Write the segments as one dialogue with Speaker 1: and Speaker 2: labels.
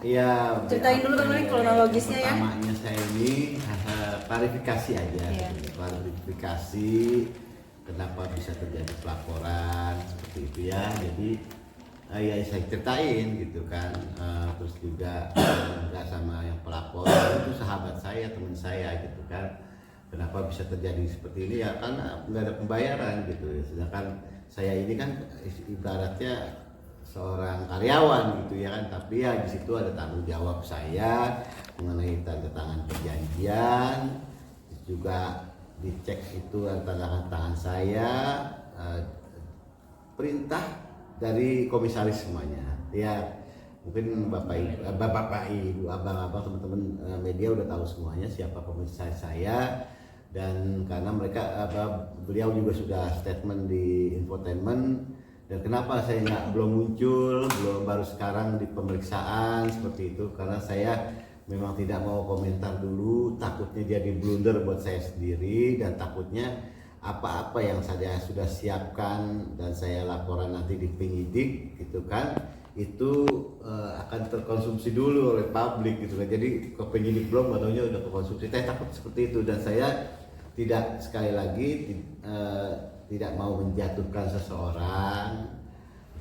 Speaker 1: Iya,
Speaker 2: Ceritain dulu Bang Roni kronologisnya ya.
Speaker 1: Pertamanya saya ini klarifikasi aja,
Speaker 2: Iya.
Speaker 1: klarifikasi kenapa bisa terjadi pelaporan seperti itu ya. Jadi ya saya ceritain gitu kan, terus juga enggak sama yang pelapor itu sahabat saya, teman saya gitu kan. Kenapa bisa terjadi seperti ini ya, karena nggak ada pembayaran gitu ya. Sedangkan saya ini kan ibaratnya seorang karyawan gitu ya kan, tapi ya di situ ada tanggung jawab saya mengenai tanda tangan perjanjian, juga dicek itu tanda tangan saya, perintah dari komisaris semuanya ya. Mungkin bapak ibu abang-abang teman-teman media udah tahu semuanya siapa komisaris saya, dan karena beliau juga sudah statement di infotainment. Dan kenapa saya belum muncul, baru sekarang di pemeriksaan seperti itu, karena saya memang tidak mau komentar dulu, takutnya jadi blunder buat saya sendiri, dan takutnya apa-apa yang saya sudah siapkan dan saya laporan nanti di penyidik gitu kan, itu akan terkonsumsi dulu oleh publik gitu kan. Jadi ke penyidik belum, barunya udah kekonsumsi. Saya takut seperti itu, dan saya tidak, sekali lagi tidak mau menjatuhkan seseorang,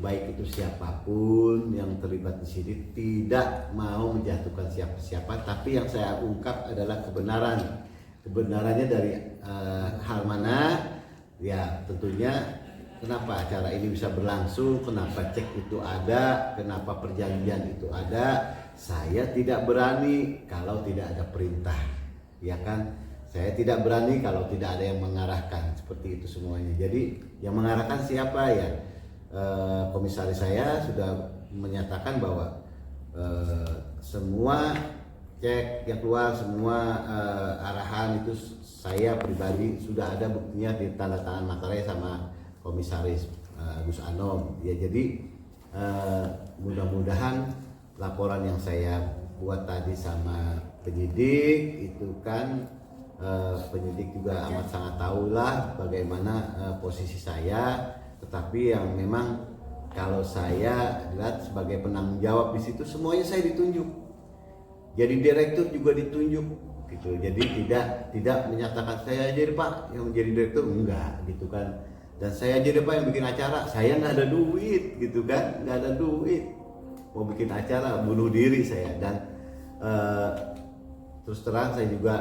Speaker 1: baik itu siapapun yang terlibat di sini, tidak mau menjatuhkan siapa-siapa. Tapi yang saya ungkap adalah kebenarannya dari hal mana ya. Tentunya kenapa acara ini bisa berlangsung, kenapa cek itu ada, kenapa perjanjian itu ada. Saya tidak berani kalau tidak ada perintah, ya kan. Saya tidak berani kalau tidak ada yang mengarahkan, seperti itu semuanya. Jadi yang mengarahkan siapa ya? Komisaris saya sudah menyatakan bahwa semua cek yang keluar, semua arahan itu saya pribadi sudah ada buktinya di tanda tangan materai sama komisaris Gus Anom. Ya, jadi mudah-mudahan laporan yang saya buat tadi sama penyidik itu kan, penyidik juga amat sangat tahulah bagaimana posisi saya. Tetapi yang memang kalau saya lihat sebagai penanggung jawab di situ, semuanya saya ditunjuk. Jadi direktur juga ditunjuk gitu. Jadi tidak menyatakan saya jadi Pak yang jadi direktur, enggak gitu kan. Dan saya jadi Pak yang bikin acara, saya nggak ada duit gitu kan, nggak ada duit. Mau bikin acara bunuh diri saya. Dan terus terang saya juga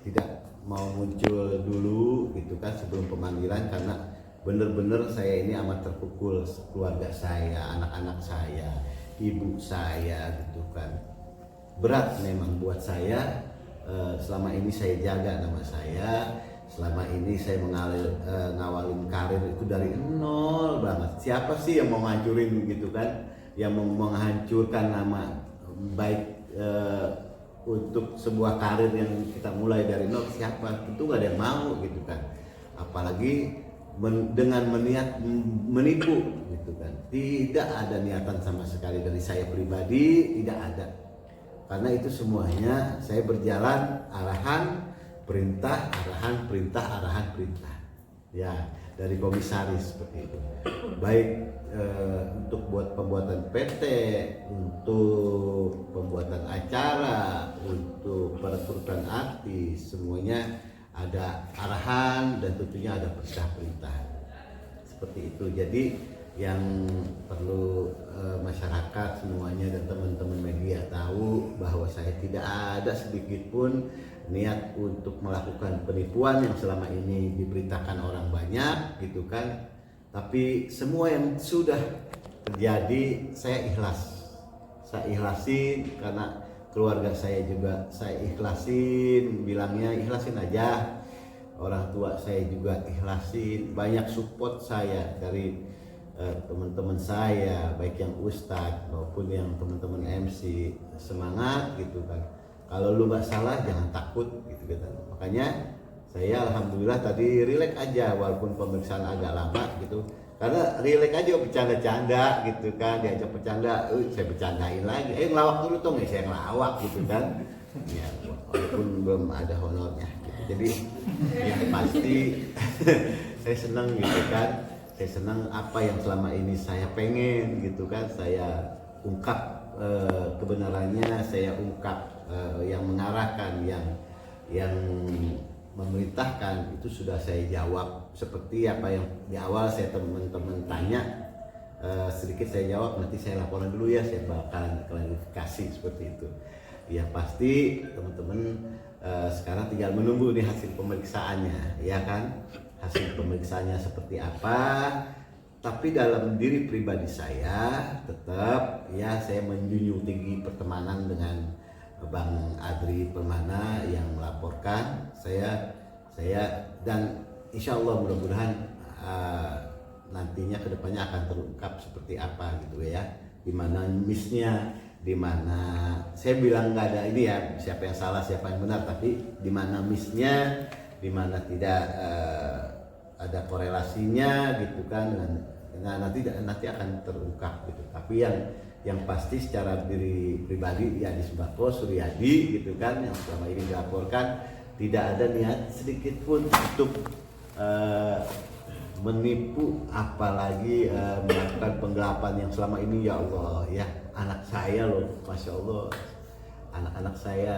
Speaker 1: tidak mau muncul dulu gitu kan sebelum pemanggilan, karena bener-bener saya ini amat terpukul, keluarga saya, anak-anak saya, ibu saya gitu kan. Berat memang buat saya. Selama ini saya jaga nama saya, selama ini saya ngawalin karir itu dari nol banget. Siapa sih yang mau ngancurin gitu kan, yang mau menghancurkan nama baik untuk sebuah karir yang kita mulai dari nol? Siapa? Tentu gak ada yang mau gitu kan. Apalagi dengan meniat menipu gitu kan. Tidak ada niatan sama sekali dari saya pribadi, tidak ada. Karena itu semuanya saya berjalan arahan perintah, arahan perintah, arahan perintah ya, dari komisaris seperti itu. Baik untuk buat pembuatan PT, untuk pembuatan acara, untuk perekrutan artis, semuanya ada arahan dan tentunya ada perintah seperti itu. Jadi yang perlu masyarakat semuanya dan teman-teman media tahu bahwa saya tidak ada sedikit pun niat untuk melakukan penipuan yang selama ini diberitakan orang banyak gitu kan. Tapi semua yang sudah terjadi saya ikhlas, saya ikhlasin, karena keluarga saya juga saya ikhlasin, bilangnya ikhlasin aja. Orang tua saya juga ikhlasin, banyak support saya dari teman-teman saya, baik yang ustadz maupun yang teman-teman MC, semangat gitu kan. Kalau lu nggak salah jangan takut gitu kan. Makanya saya alhamdulillah tadi rileks aja walaupun pemeriksaan agak lama gitu. Karena rileks aja bercanda-canda gitu kan, diajak bercanda, saya bercandain lagi. Ngelawak dulu dong, ya saya ngelawak gitu kan. Ya walaupun belum ada honornya gitu. Jadi yang pasti saya senang gitu kan. Saya senang apa yang selama ini saya pengen gitu kan, saya ungkap kebenarannya, saya ungkap yang mengarahkan, yang memerintahkan itu sudah saya jawab seperti apa yang di awal saya teman-teman tanya. Sedikit saya jawab, nanti saya laporan dulu ya, saya bakalan klarifikasi seperti itu. Ya pasti teman-teman sekarang tinggal menunggu nih hasil pemeriksaannya, ya kan? Hasil pemeriksaannya seperti apa? Tapi dalam diri pribadi saya tetap ya saya menjunjung tinggi pertemanan dengan Bang Adri Permana yang melaporkan saya dan insya Allah mudah-mudahan nantinya kedepannya akan terungkap seperti apa gitu ya, di mana missnya, di mana saya bilang nggak ada ini ya siapa yang salah siapa yang benar, tapi di mana missnya, di mana tidak ada korelasinya gitu kan, nanti akan terungkap gitu. Tapi yang pasti secara diri pribadi ya di Sembako Suryadi gitu kan, yang selama ini dilaporkan tidak ada niat sedikit pun untuk menipu, apalagi melakukan penggelapan yang selama ini. Ya Allah ya, anak saya loh, Masya Allah, anak-anak saya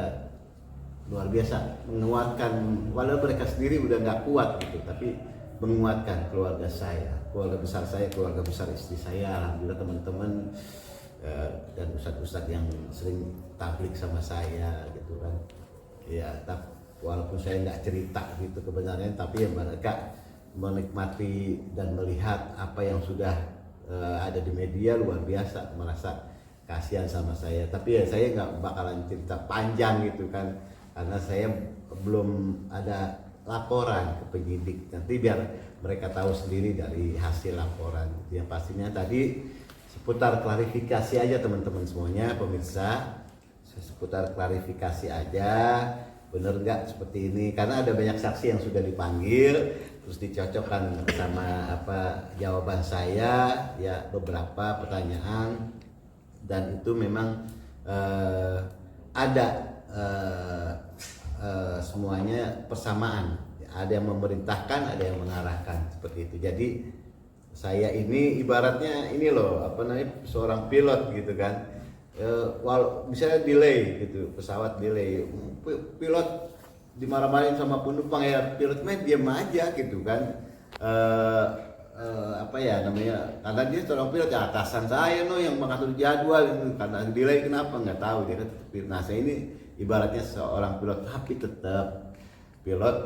Speaker 1: luar biasa menguatkan, walau mereka sendiri udah nggak kuat gitu, tapi menguatkan keluarga saya, keluarga besar saya, keluarga besar istri saya. Alhamdulillah teman-teman dan ustadz-ustadz yang sering tablik sama saya gitu kan ya, walaupun saya nggak cerita gitu kebenarannya, tapi ya mereka menikmati dan melihat apa yang sudah ada di media, luar biasa, merasa kasihan sama saya. Tapi ya saya nggak bakalan cerita panjang gitu kan, karena saya belum ada laporan ke penyidik. Nanti biar mereka tahu sendiri dari hasil laporan. Yang pastinya tadi seputar klarifikasi aja teman-teman semuanya, pemirsa, seputar klarifikasi aja, bener nggak seperti ini, karena ada banyak saksi yang sudah dipanggil terus dicocokkan sama apa jawaban saya ya, beberapa pertanyaan, dan itu memang ada semuanya persamaan, ada yang memerintahkan, ada yang mengarahkan seperti itu. Jadi saya ini ibaratnya ini loh, apa namanya, seorang pilot gitu kan, misalnya delay gitu, pesawat delay, pilot dimarah-marahin sama penumpang, ya pilot main diam aja gitu kan. Apa ya namanya, karena dia seorang pilot ya, atasan saya no yang mengatur jadwal gitu. Karena delay kenapa nggak tahu, dia kan tetap. Nah saya ini ibaratnya seorang pilot, tapi tetap pilot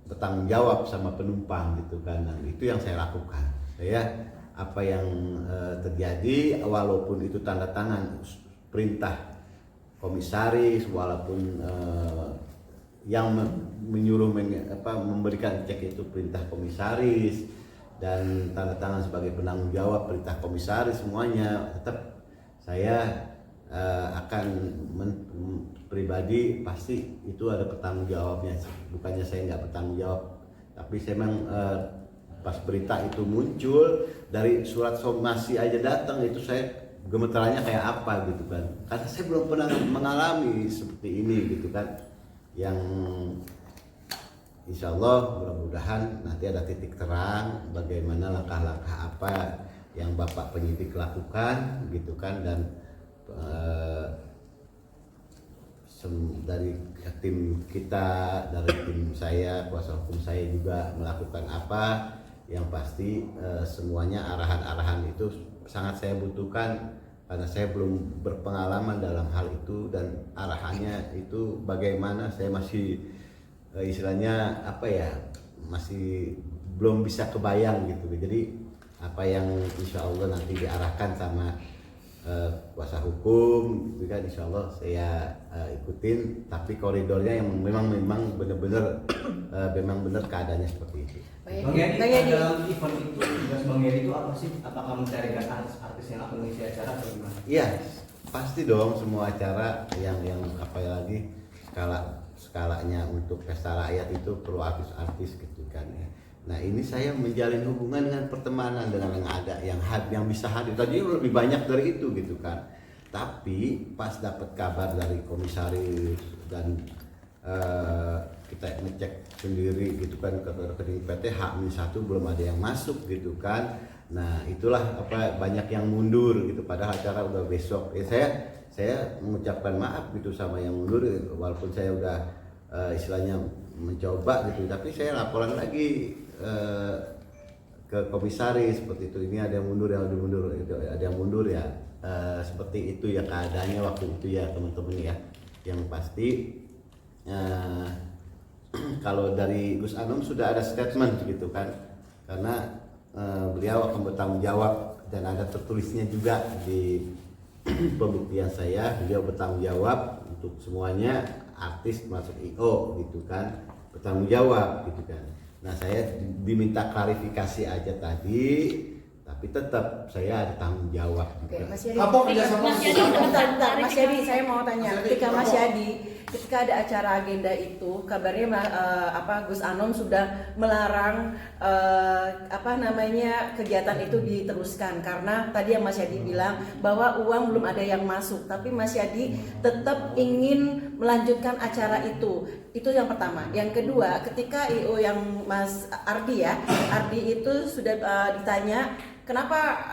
Speaker 1: bertanggung jawab sama penumpang gitu kan. Nah, itu yang saya lakukan. Saya apa yang terjadi, walaupun itu tanda tangan perintah komisaris, walaupun yang menyuruh memberikan cek itu perintah komisaris, dan tanda tangan sebagai penanggung jawab perintah komisaris, semuanya tetap saya akan pribadi pasti itu ada bertanggung jawabnya. Bukannya saya nggak bertanggung jawab, tapi saya memang pas berita itu muncul, dari surat somasi aja datang, itu saya gemetarannya kayak apa gitu kan, karena saya belum pernah mengalami seperti ini gitu kan. Yang insya Allah mudah-mudahan nanti ada titik terang bagaimana langkah-langkah apa yang Bapak penyidik lakukan gitu kan, dan dari tim kita, dari tim saya, kuasa hukum saya juga melakukan apa. Yang pasti semuanya arahan-arahan itu sangat saya butuhkan, karena saya belum berpengalaman dalam hal itu, dan arahannya itu bagaimana saya masih istilahnya apa ya, masih belum bisa kebayang gitu. Jadi apa yang insya Allah nanti diarahkan sama kuasa hukum gitu kan, insya Allah saya ikutin, tapi koridornya yang memang benar-benar memang benar keadaannya seperti itu.
Speaker 3: Bang Yedi, dalam event itu tugas Bang Yedi itu apa sih? Apakah mencarikan artis-artis yang akan mengisi acara atau gimana?
Speaker 1: Iya, pasti dong, semua acara yang apa lagi skalanya untuk pesta rakyat itu perlu artis-artis gitu kan ya. Nah ini saya menjalin hubungan dengan pertemanan dengan yang ada, yang bisa hadir. Tadi lebih banyak dari itu gitu kan. Tapi pas dapat kabar dari komisaris dan kita ngecek sendiri gitu kan ke rekening PT H-1 belum ada yang masuk gitu kan. Nah itulah apa banyak yang mundur gitu padahal acara udah besok. Ya saya mengucapkan maaf gitu sama yang mundur walaupun saya udah istilahnya mencoba gitu, tapi saya laporan lagi ke komisaris seperti itu. Ini ada yang mundur, yang mundur, ada yang mundur ya. Seperti itu ya keadaannya waktu itu ya teman-teman ya. Yang pasti kalau dari Gus Anom sudah ada statement gitu kan, karena beliau akan bertanggung jawab dan ada tertulisnya juga di pembuktian saya, beliau bertanggung jawab untuk semuanya artis masuk IO gitu kan, bertanggung jawab gitu kan. Nah saya diminta klarifikasi aja tadi, tapi tetap saya ada tanggung jawab.
Speaker 2: Oke, Mas Yadi.
Speaker 4: Apa kerjasama
Speaker 2: Mas Yadi, bentar, Mas Yadi, saya mau tanya. Ketika ada acara agenda itu, kabarnya Gus Anom sudah melarang kegiatan itu diteruskan karena tadi yang Mas Yadi bilang bahwa uang belum ada yang masuk, tapi Mas Yadi tetap ingin melanjutkan acara itu. Itu yang pertama. Yang kedua, ketika IO yang Mas Ardi itu sudah ditanya kenapa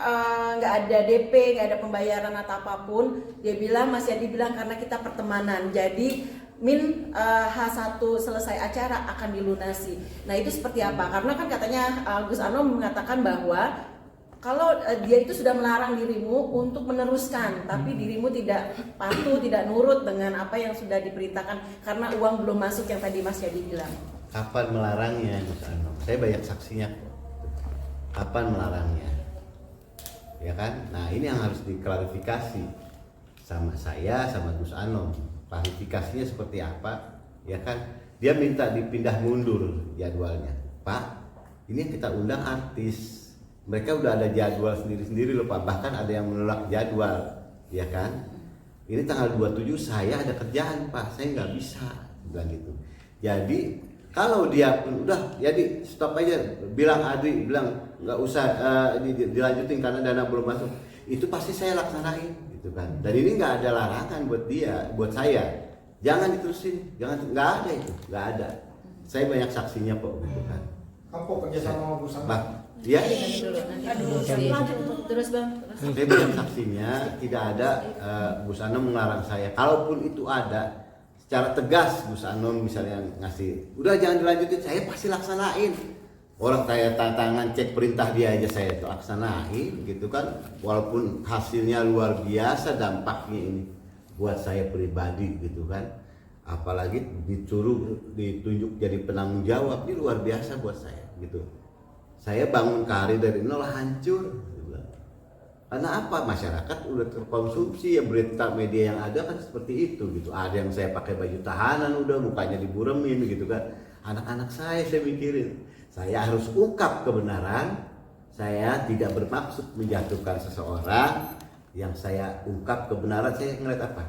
Speaker 2: nggak ada DP, nggak ada pembayaran atau apapun, dia bilang, Mas Yadi bilang karena kita pertemanan, jadi H1 selesai acara akan dilunasi. Nah itu seperti apa? Karena kan katanya Gus Anom mengatakan bahwa kalau dia itu sudah melarang dirimu untuk meneruskan, tapi dirimu tidak patuh, tidak nurut dengan apa yang sudah diperintahkan karena uang belum masuk yang tadi Mas Yadi bilang.
Speaker 1: Kapan melarangnya Gus Anom? Saya banyak saksinya. Kapan melarangnya? Ya kan? Nah ini yang harus diklarifikasi sama saya, sama Gus Anom. Klarifikasinya seperti apa? Ya kan? Dia minta dipindah mundur jadwalnya. Pak, ini yang kita undang artis. Mereka udah ada jadwal sendiri-sendiri loh Pak. Bahkan ada yang menolak jadwal, ya kan? Ini tanggal 27 saya ada kerjaan Pak, saya nggak bisa, bilang gitu. Jadi kalau dia pun udah, jadi stop aja. Bilang Adri, bilang nggak usah dilanjutin karena dana belum masuk. Itu pasti saya laksanain, gitu kan. Dan ini nggak ada larangan buat dia, buat saya. Jangan diterusin, nggak ada itu, nggak ada. Saya banyak saksinya kok, gitu kan.
Speaker 4: Apa kerjasama Gus Anom?
Speaker 1: Bah, ya.
Speaker 2: Terus Bang.
Speaker 1: Saya banyak saksinya, tidak ada Gus Anom melarang saya. Kalaupun itu ada, secara tegas Gus Anom misalnya ngasih, udah jangan dilanjutin, saya pasti laksanain. Orang saya tantangan cek perintah dia aja saya laksanain, gitu kan. Walaupun hasilnya luar biasa dampaknya ini buat saya pribadi, gitu kan. Apalagi ditunjuk jadi penanggung jawab, ini luar biasa buat saya, gitu. Saya bangun karir dari nol hancur. Karena apa? Masyarakat udah terkonsumsi ya berita media yang ada kan seperti itu gitu. Ada yang saya pakai baju tahanan udah mukanya diburemin gitu kan. Anak-anak saya mikirin, saya harus ungkap kebenaran. Saya tidak bermaksud menjatuhkan seseorang. Yang saya ungkap kebenaran, saya ngeliat apa?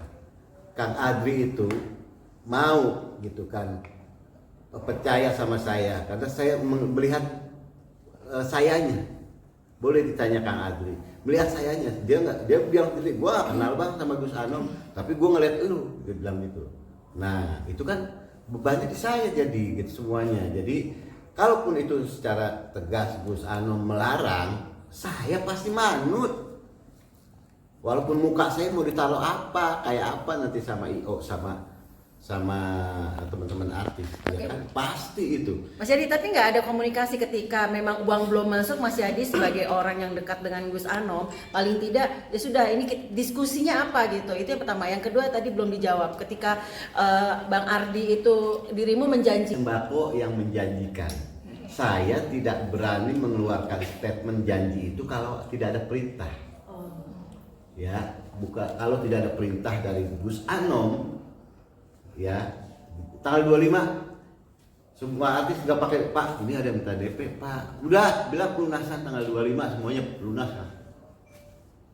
Speaker 1: Kang Adri itu mau gitu kan percaya sama saya karena saya melihat sayanya. Boleh ditanya Kang Adri, melihat sayanya, dia bilang gini, gua kenal Bang sama Gus Anom, tapi gua ngeliat lu, dia bilang gitu. Nah itu kan bebannya di saya jadi gitu semuanya. Jadi kalaupun itu secara tegas Gus Anom melarang, saya pasti manut. Walaupun muka saya mau ditaruh apa, kayak apa nanti sama IO sama teman-teman artis, ya kan pasti itu.
Speaker 2: Mas Yadi, tapi nggak ada komunikasi ketika memang uang belum masuk. Mas Yadi sebagai orang yang dekat dengan Gus Anom, paling tidak ya sudah ini diskusinya apa gitu. Itu yang pertama. Yang kedua tadi belum dijawab. Ketika Bang Ardi itu dirimu menjanji
Speaker 1: Sembako yang menjanjikan. Saya tidak berani mengeluarkan statement janji itu kalau tidak ada perintah. Ya, kalau tidak ada perintah dari Gus Anom. Ya, tanggal 25 semua artis nggak pakai Pak, ini ada minta DP Pak, udah bilang pelunasan tanggal 25 semuanya lunas kan.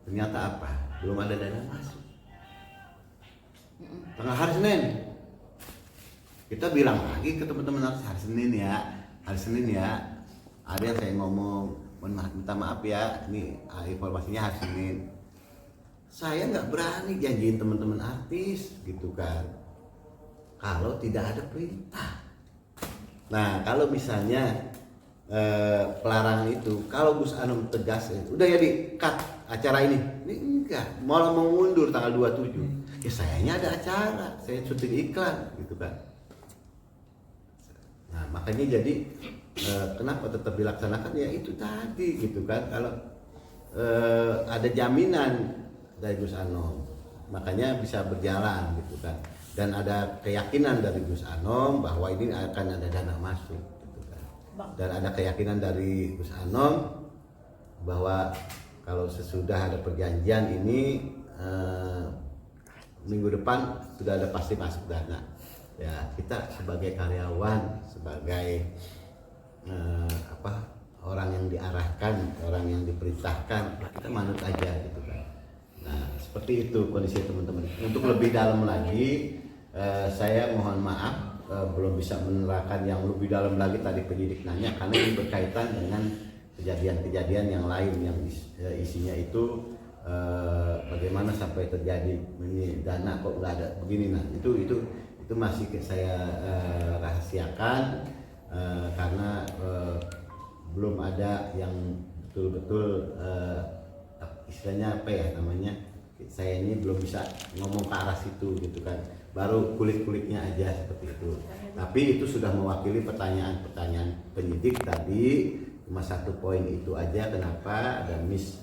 Speaker 1: Ternyata apa? Belum ada dana masuk. Tanggal hari Senin kita bilang lagi ke teman-teman artis, hari Senin ya ada yang saya ngomong, minta maaf ya, ini informasinya hari Senin. Saya nggak berani janjiin teman-teman artis gitu kan kalau tidak ada perintah. Nah kalau misalnya pelarangan itu, kalau Gus Anom tegas, udah ya di cut acara ini enggak, malah mau mundur tanggal 27. Ya sayanya ada acara, saya syuting iklan gitu kan. Nah makanya jadi kenapa tetap dilaksanakan ya itu tadi gitu kan, kalau ada jaminan dari Gus Anom makanya bisa berjalan gitu kan, dan ada keyakinan dari Gus Anom bahwa ini akan ada dana masuk gitu kan, dan ada keyakinan dari Gus Anom bahwa kalau sesudah ada perjanjian ini minggu depan sudah ada pasti masuk dana. Ya kita sebagai karyawan, sebagai orang yang diarahkan, orang yang diperintahkan, kita manut aja gitu kan. Nah seperti itu kondisi teman-teman. Untuk lebih dalam lagi, saya mohon maaf belum bisa menerangkan yang lebih dalam lagi tadi penyidik nanya, karena ini berkaitan dengan kejadian-kejadian yang lain yang isinya itu bagaimana sampai terjadi ini dana kok nggak ada begini. Nah itu masih saya rahasiakan karena belum ada yang betul-betul istilahnya apa ya namanya, saya ini belum bisa ngomong ke arah situ gitu kan, baru kulit-kulitnya aja seperti itu. Tapi itu sudah mewakili pertanyaan penyidik tadi, cuma satu poin itu aja, kenapa ada miss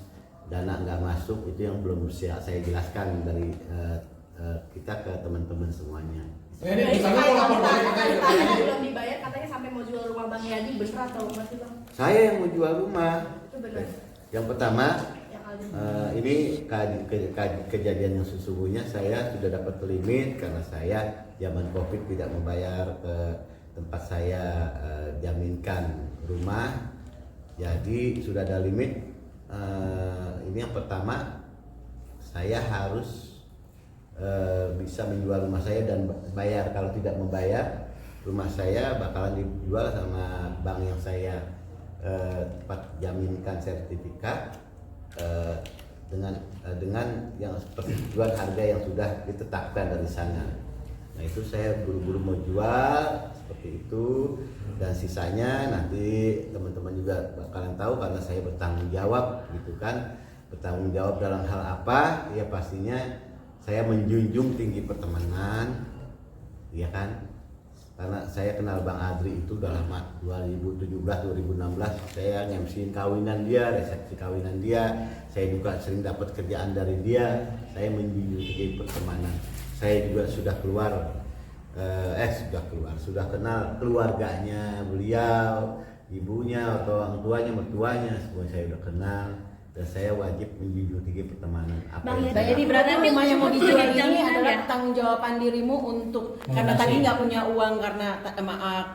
Speaker 1: dana nggak masuk, itu yang belum bisa saya jelaskan dari kita ke teman-teman semuanya.
Speaker 4: Ini misalnya mau lapor balik
Speaker 5: Katanya belum dibayar, katanya sampai mau jual rumah Bang Yadi, bener atau masih Bang?
Speaker 1: Saya yang mau jual rumah.
Speaker 5: Itu benar.
Speaker 1: Yang pertama,
Speaker 5: Yang Aldi.
Speaker 1: ini kejadian yang sesungguhnya saya sudah dapat limit karena saya zaman Covid tidak membayar ke tempat saya jaminkan rumah. Jadi sudah ada limit. Ini yang pertama, saya harus bisa menjual rumah saya dan bayar. Kalau tidak membayar, rumah saya bakalan dijual sama bank yang saya tempat jaminkan sertifikat dengan yang seperti jual harga yang sudah ditetapkan dari sana. Nah itu saya buru-buru mau jual seperti itu, dan sisanya nanti teman-teman juga bakalan tahu karena saya bertanggung jawab gitu kan. Bertanggung jawab dalam hal apa? Ya pastinya saya menjunjung tinggi pertemanan, ya kan? Karena saya kenal Bang Adri itu udah lama, 2017-2016 saya ngemsiin kawinan dia, resepsi kawinan dia. Saya juga sering dapat kerjaan dari dia. Saya menjunjung tinggi pertemanan. Saya juga sudah sudah kenal keluarganya beliau, ibunya atau orang tuanya, mertuanya, semua saya udah kenal. Dan saya wajib menjunjung tinggi pertemanan.
Speaker 2: Jadi berarti rumah yang mau dijual ini adalah pertanggungjawaban dirimu untuk karena tadi nggak punya uang karena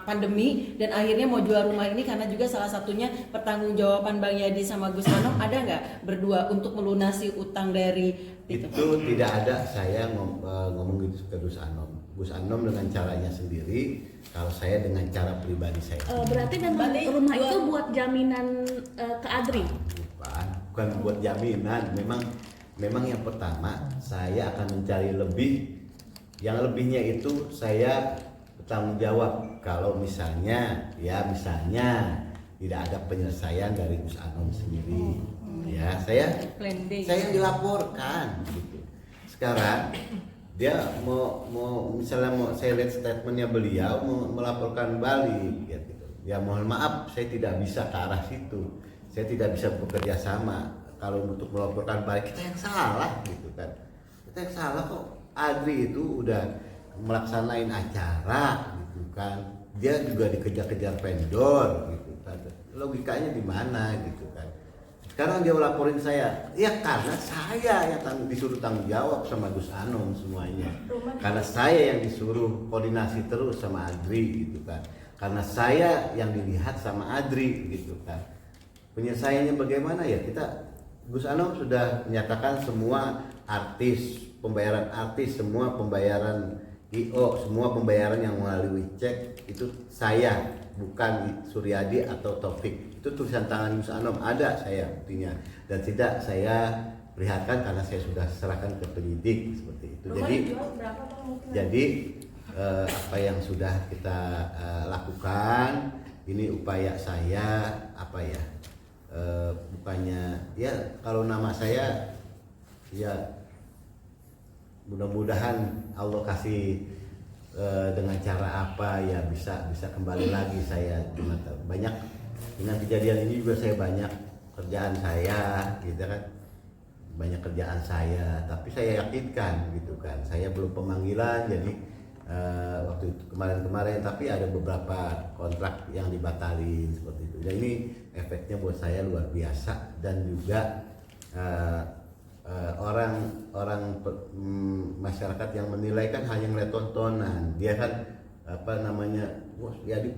Speaker 2: pandemi, dan akhirnya mau jual rumah ini karena juga salah satunya pertanggungjawaban Bang Yadi sama Gus Anom, ada nggak berdua untuk melunasi utang dari
Speaker 1: itu? Tidak ada saya ngomong gitu ke Gus Anom. Gus Anom dengan caranya sendiri, kalau saya dengan cara pribadi saya.
Speaker 6: Berarti memang rumah itu buat jaminan ke Adri?
Speaker 1: Bukan buat jaminan, memang yang pertama saya akan mencari lebih, yang lebihnya itu saya bertanggung jawab kalau misalnya tidak ada penyelesaian dari Gus Anom sendiri, ya saya yang dilaporkan gitu. Sekarang dia mau misalnya saya lihat statementnya beliau mau melaporkan balik gitu. Ya mohon maaf, saya tidak bisa ke arah situ. Saya tidak bisa bekerja sama. Kalau untuk melaporkan balik, kita yang salah gitu kan. Kita yang salah kok. Adri itu udah melaksanain acara gitu kan. Dia juga dikejar-kejar vendor gitu kan. Logikanya di mana gitu kan. Sekarang dia laporin saya. Ya karena saya yang disuruh tanggung jawab sama Gus Anom semuanya. Karena saya yang disuruh koordinasi terus sama Adri gitu kan. Karena saya yang dilihat sama Adri gitu kan. Penyelesaiannya bagaimana ya, kita Gus Anom sudah menyatakan semua pembayaran artis, semua pembayaran IO, semua pembayaran yang melalui cek itu saya, bukan Suryadi atau Taufik. Itu tulisan tangan Gus Anom, ada saya buktinya, dan tidak saya perlihatkan karena saya sudah serahkan ke penyidik seperti itu. Jadi apa yang sudah kita lakukan ini upaya saya apa ya, bukannya ya kalau nama saya ya mudah-mudahan Allah kasih dengan cara apa ya bisa kembali lagi saya banyak dengan kejadian ini juga saya banyak kerjaan saya gitu kan, banyak kerjaan saya, tapi saya yakinkan gitu kan saya belum pemanggilan jadi waktu itu kemarin tapi ada beberapa kontrak yang dibatalin seperti itu. Dan ini efeknya buat saya luar biasa dan juga masyarakat yang menilai kan hanya ngeliat tontonan, dia kan apa namanya, wah ya di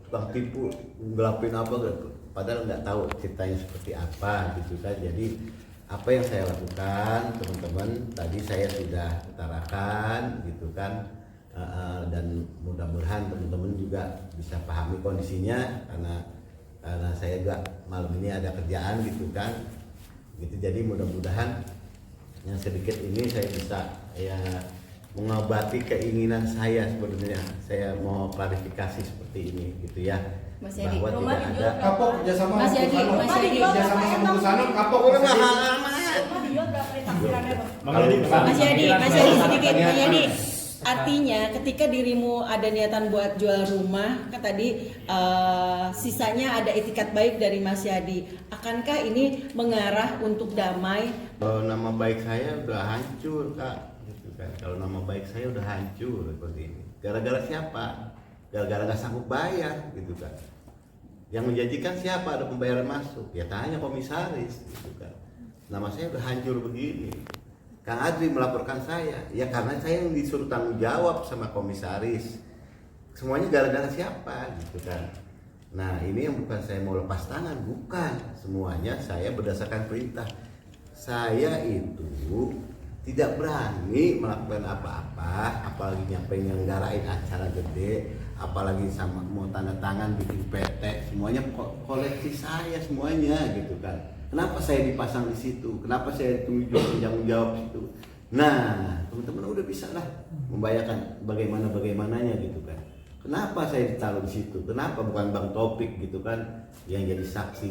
Speaker 1: tukang tipu ngelapin apa gitu, padahal nggak tahu ceritanya seperti apa gitu kan. Jadi apa yang saya lakukan teman-teman tadi saya sudah utarakan gitu kan, dan mudah-mudahan teman-teman juga bisa pahami kondisinya karena saya juga malam ini ada kerjaan gitu kan gitu. Jadi mudah-mudahan yang sedikit ini saya bisa ya mengobati keinginan saya. Sebenarnya saya mau klarifikasi seperti ini gitu ya,
Speaker 2: Mas Yadi,
Speaker 1: bahwa
Speaker 5: rumah
Speaker 1: tidak ada
Speaker 5: dijual
Speaker 4: Kapok kerjasama
Speaker 2: Mas
Speaker 4: sama
Speaker 2: Yadi,
Speaker 4: Busanum.
Speaker 2: Mas Yadi.
Speaker 4: Kerjasama sama Busanum, kapok
Speaker 1: udah
Speaker 4: Mas Yadi.
Speaker 1: mahal amat.
Speaker 5: Rumah dijual berapa nih takbirannya Bang?
Speaker 2: Mas Yadi sedikit, Mas Yadi. Artinya ketika dirimu ada niatan buat jual rumah, kan tadi sisanya ada itikat baik dari Mas Yadi. Akankah ini mengarah untuk damai?
Speaker 1: Kalau nama baik saya udah hancur Kak, gitu kan. Kalau nama baik saya udah hancur seperti ini. Gara-gara siapa? Gara-gara nggak sanggup bayar, gitu kan. Yang menjanjikan siapa ada pembayaran masuk? Ya tanya komisaris, gitu kan. Nama saya udah hancur begini. Kang Adri melaporkan saya, ya karena saya yang disuruh tanggung jawab sama komisaris. Semuanya gara-gara siapa, gitu kan. Nah ini yang bukan saya mau lepas tangan, bukan. Semuanya saya berdasarkan perintah. Saya itu tidak berani melakukan apa-apa, apalagi nyelenggarain acara gede, apalagi sama mau tanda tangan bikin PT, semuanya koleksi saya semuanya, gitu kan. Kenapa saya dipasang di situ? Kenapa saya tanggung jawab situ? Nah, teman-teman udah bisa lah membayangkan bagaimananya gitu kan. Kenapa saya ditaruh di situ? Kenapa bukan Bang Topik gitu kan yang jadi saksi?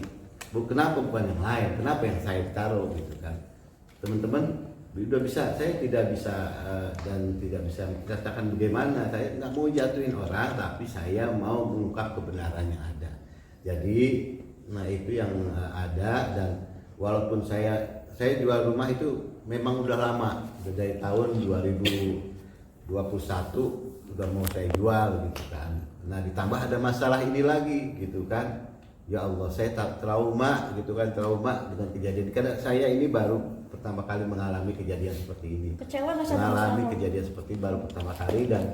Speaker 1: Kenapa bukan yang lain? Kenapa yang saya taruh gitu kan? Teman-teman udah bisa, saya tidak bisa dan tidak bisa katakan bagaimana. Saya nggak mau jatuhin orang, tapi saya mau mengungkap kebenaran yang ada. Jadi nah itu yang ada. Dan walaupun saya jual rumah itu memang udah lama, udah dari tahun 2021 udah mau saya jual gitu kan. Nah ditambah ada masalah ini lagi gitu kan. Ya Allah, saya trauma gitu kan, trauma dengan kejadian. Karena saya ini baru pertama kali mengalami kejadian seperti ini.
Speaker 6: Kecewa nggak sama
Speaker 1: Mengalami
Speaker 6: Busanum?
Speaker 1: kejadian seperti ini baru pertama kali, dan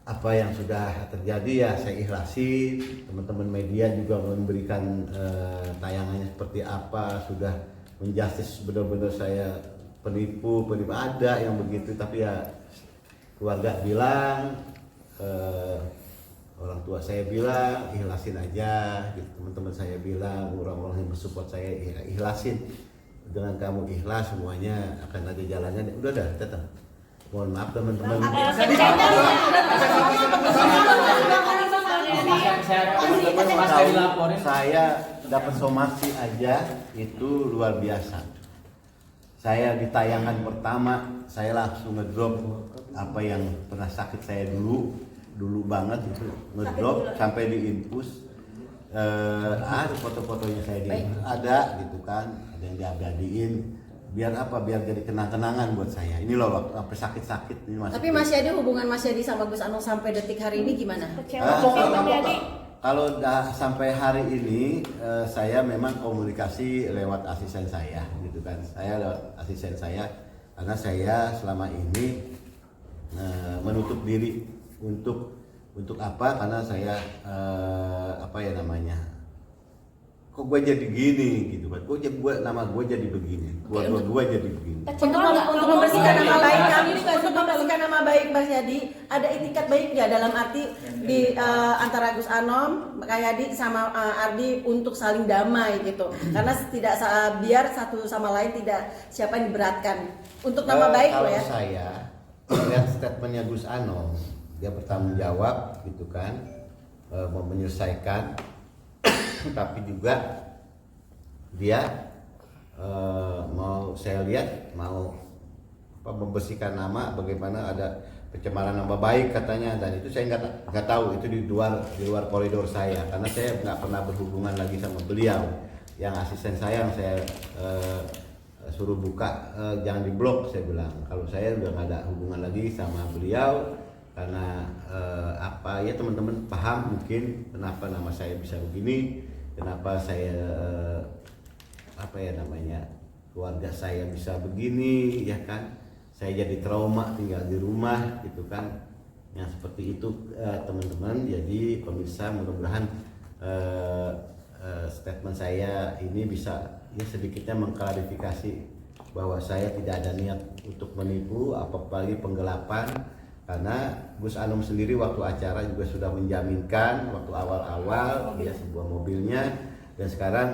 Speaker 1: apa yang sudah terjadi ya saya ikhlasi. Teman-teman media juga memberikan tayangannya seperti apa, sudah menjustis benar-benar saya penipu ada yang begitu, tapi ya keluarga bilang, orang tua saya bilang ikhlasin aja gitu. Teman-teman saya bilang, orang-orang yang bersupport saya ikhlasin, dengan kamu ikhlas semuanya akan ada jalannya. Udah dah, tetap. Mohon maaf teman-teman. Saya dapat somasi aja itu luar biasa. Saya di tayangan pertama saya langsung ngedrop apa yang pernah sakit saya dulu banget itu, ngedrop sampai diinfus. Ada foto-fotonya saya ada gitu kan, ada yang diabadiin. Biar apa? Biar jadi kenang-kenangan buat saya. Ini loh waktu sampai sakit-sakit ini masih.
Speaker 2: Tapi Mas Yadi, hubungan Mas Yadi sama Gus Anung sampai detik hari ini gimana?
Speaker 1: Kalau udah sampai hari ini saya memang komunikasi lewat asisten saya gitu kan. Saya lewat asisten saya karena saya selama ini menutup diri untuk apa? Karena saya apa ya namanya? Kok gue jadi gini gitu kan? Kok nama gue jadi begini? Gue jadi begini.
Speaker 2: Untuk membersihkan nama baik kami, untuk membersihkan nama baik Mas Yadi, ada itikat baik nggak dalam arti di antara Gus Anom, Kak Yadi sama Ardi untuk saling damai gitu? Karena tidak biar satu sama lain tidak siapa yang diberatkan. Untuk nama baik loh ya.
Speaker 1: Kalau saya lihat statementnya Gus Anom, dia bertanggung jawab gitu kan. mau menyelesaikan, tapi juga dia mau, saya lihat mau membersihkan nama, bagaimana ada pencemaran nama baik katanya, dan itu saya nggak tahu, itu di luar koridor saya, karena saya nggak pernah berhubungan lagi sama beliau. Yang asisten saya yang saya suruh buka, jangan diblok, saya bilang kalau saya udah nggak ada hubungan lagi sama beliau, karena apa ya, teman-teman paham mungkin kenapa nama saya bisa begini, kenapa saya apa ya namanya, keluarga saya bisa begini ya kan, saya jadi trauma tinggal di rumah gitu kan, yang seperti itu teman-teman. Jadi pemirsa, mudah-mudahan statement saya ini bisa ya sedikitnya mengklarifikasi bahwa saya tidak ada niat untuk menipu, apalagi penggelapan, karena Gus Anom sendiri waktu acara juga sudah menjaminkan waktu awal-awal ya sebuah mobilnya, dan sekarang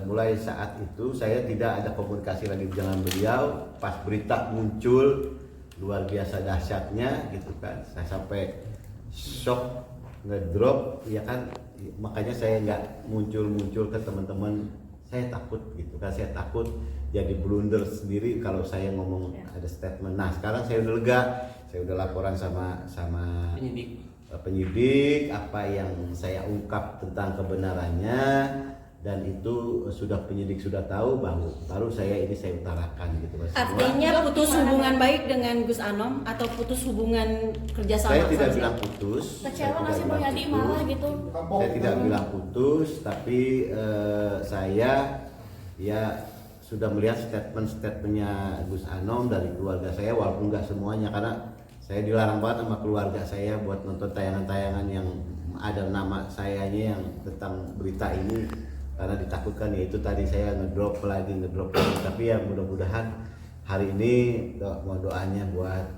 Speaker 1: mulai saat itu saya tidak ada komunikasi lagi dengan beliau. Pas berita muncul luar biasa dahsyatnya gitu kan, saya sampai shock, ngedrop ya kan, makanya saya nggak muncul ke teman-teman, saya takut gitu kan, saya takut jadi blunder sendiri kalau saya ngomong ada statement. Nah sekarang saya udah lega, saya udah laporan sama penyidik apa yang saya ungkap tentang kebenarannya, dan itu sudah penyidik sudah tahu, baru saya utarakan gitu Mas.
Speaker 2: Artinya putus hubungan baik dengan Gus Anom atau putus hubungan kerjasama?
Speaker 1: Saya tidak
Speaker 2: saja?
Speaker 1: bilang putus.
Speaker 6: Kecewa nggak sih Bang Yadi malah gitu?
Speaker 1: Saya tidak bilang putus, tapi saya ya sudah melihat statementnya Gus Anom dari keluarga saya, walaupun nggak semuanya, karena saya dilarang banget sama keluarga saya buat nonton tayangan-tayangan yang ada nama sayanya yang tentang berita ini, karena ditakutkan ya itu tadi saya ngedrop lagi, tapi ya mudah-mudahan hari ini mau doanya buat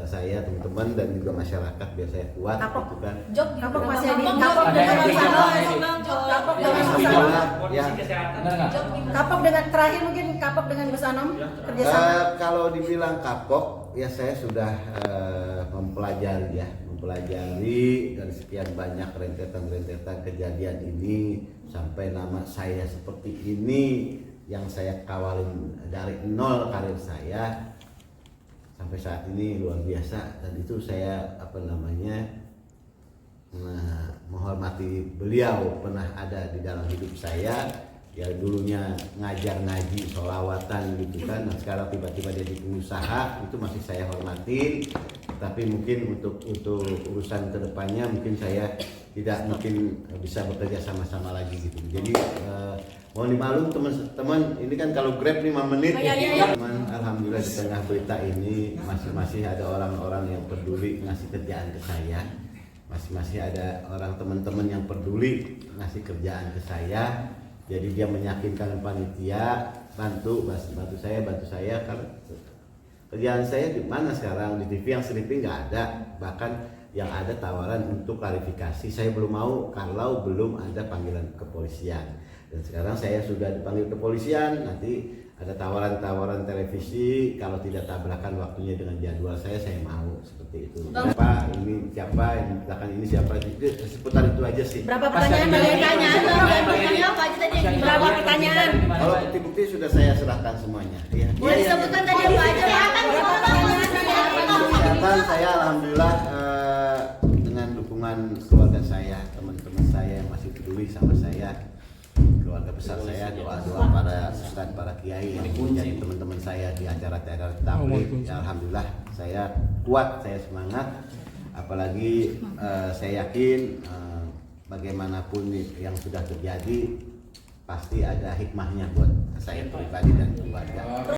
Speaker 1: saya, teman-teman, dan juga masyarakat biar saya kuat gitu kan.
Speaker 2: Kapok masih ada kapok dengan Gus Anom, kapok dengan Gus Anom,
Speaker 1: Ya,
Speaker 2: kapok dengan terakhir mungkin kapok dengan Gus Anom kerjasama.
Speaker 1: kalau dibilang kapok ya saya sudah mempelajari dari sekian banyak rentetan kejadian ini sampai nama saya seperti ini yang saya kawalin dari nol karir saya sampai saat ini luar biasa, dan itu saya menghormati beliau, pernah ada di dalam hidup saya ya, dulunya ngajar ngaji sholawatan gitu kan, nah sekarang tiba-tiba jadi pengusaha, itu masih saya hormatin, tapi mungkin untuk urusan kedepannya mungkin saya tidak mungkin bisa bekerja sama-sama lagi gitu. Jadi mohon dimaklum teman-teman, ini kan kalau Grab 5 menit teman, alhamdulillah di tengah berita ini masih ada orang-orang yang peduli ngasih kerjaan ke saya, masih ada orang teman-teman yang peduli ngasih kerjaan ke saya. Jadi dia meyakinkan panitia bantu saya karena kerjaan saya di mana sekarang, di TV yang seliping nggak ada, bahkan yang ada tawaran untuk klarifikasi, saya belum mau kalau belum ada panggilan kepolisian. Dan sekarang saya sudah dipanggil kepolisian, nanti ada tawaran televisi, kalau tidak tabrakan waktunya dengan jadwal saya mau seperti itu. Siapa ini siapa, seputar itu aja sih.
Speaker 2: Berapa pertanyaan? Berapa pertanyaan?
Speaker 1: Kalau bukti-bukti sudah saya serahkan semuanya. Ya.
Speaker 6: Boleh disebutkan tadi apa aja?
Speaker 1: Kesehatan saya alhamdulillah dengan dukungan keluarga saya, teman-teman saya yang masih peduli sama saya, keluarga besar saya, doa-doa para ustaz, para kiai yang menjadi teman-teman saya di acara-acara tabligh. Ya, alhamdulillah saya kuat, saya semangat, apalagi saya yakin bagaimanapun yang sudah terjadi pasti ada hikmahnya buat saya pribadi dan keluarga.